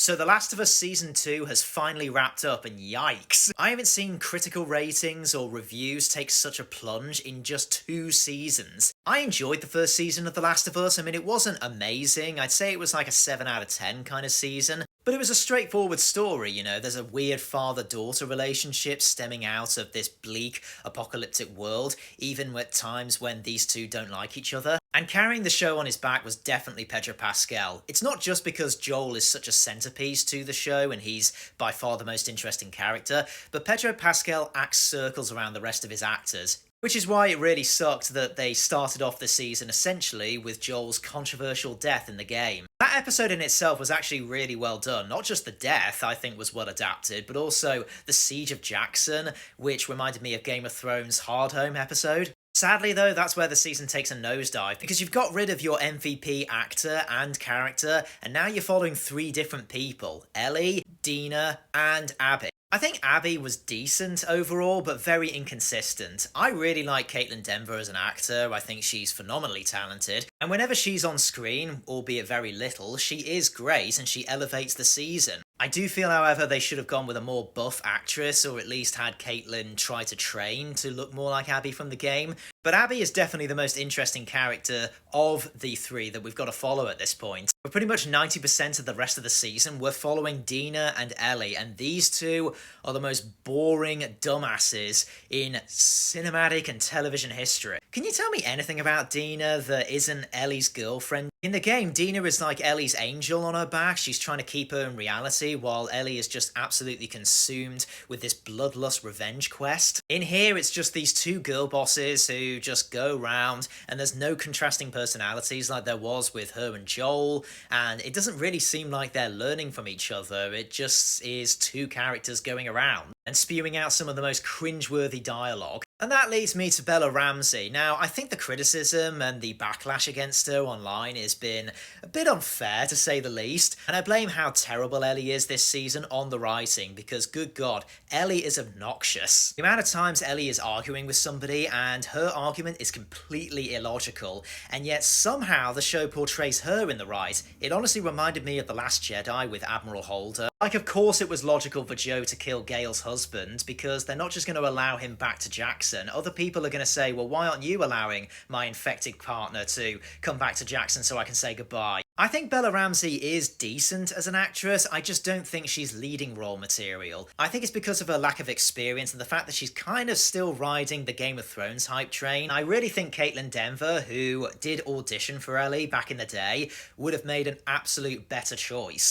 So The Last of Us Season 2 has finally wrapped up, and yikes. I haven't seen critical ratings or reviews take such a plunge in just 2 seasons. I enjoyed the first season of The Last of Us. I mean, it wasn't amazing. I'd say it was like a 7 out of 10 kind of season. But it was a straightforward story, you know, there's a weird father-daughter relationship stemming out of this bleak, apocalyptic world, even at times when these two don't like each other. And carrying the show on his back was definitely Pedro Pascal. It's not just because Joel is such a centerpiece to the show and he's by far the most interesting character, but Pedro Pascal acts circles around the rest of his actors. Which is why it really sucked that they started off the season essentially with Joel's controversial death in the game. That episode in itself was actually really well done. Not just the death, I think, was well adapted, but also the Siege of Jackson, which reminded me of Game of Thrones' Hardhome episode. Sadly, though, that's where the season takes a nosedive, because you've got rid of your MVP actor and character, and now you're following 3 different people: Ellie, Dina, and Abby. I think Abby was decent overall, but very inconsistent. I really like Caitlin Denver as an actor. I think she's phenomenally talented. And whenever she's on screen, albeit very little, she is great and she elevates the season. I do feel, however, they should have gone with a more buff actress, or at least had Caitlin try to train to look more like Abby from the game. But Abby is definitely the most interesting character of the 3 that we've got to follow at this point. For pretty much 90% of the rest of the season, we're following Dina and Ellie, and these two are the most boring dumbasses in cinematic and television history. Can you tell me anything about Dina that isn't Ellie's girlfriend? In the game, Dina is like Ellie's angel on her back. She's trying to keep her in reality, while Ellie is just absolutely consumed with this bloodlust revenge quest. In here, it's just these 2 girl bosses who just go round, and there's no contrasting personalities like there was with her and Joel, and it doesn't really seem like they're learning from each other. It just is 2 characters going around and spewing out some of the most cringeworthy dialogue. And that leads me to Bella Ramsey. Now, I think the criticism and the backlash against her online has been a bit unfair, to say the least, and I blame how terrible Ellie is this season on the writing, because good god, Ellie is obnoxious. The amount of times Ellie is arguing with somebody and her argument is completely illogical, and yet somehow the show portrays her in the right. It honestly reminded me of The Last Jedi with Admiral Holder. Like, of course it was logical for Joe to kill Gale's husband, because they're not just going to allow him back to Jackson. Other people are going to say, well, why aren't you allowing my infected partner to come back to Jackson so I can say goodbye? I think Bella Ramsey is decent as an actress. I just don't think she's leading role material. I think it's because of her lack of experience and the fact that she's kind of still riding the Game of Thrones hype train. I really think Caitlin Denver, who did audition for Ellie back in the day, would have made an absolute better choice.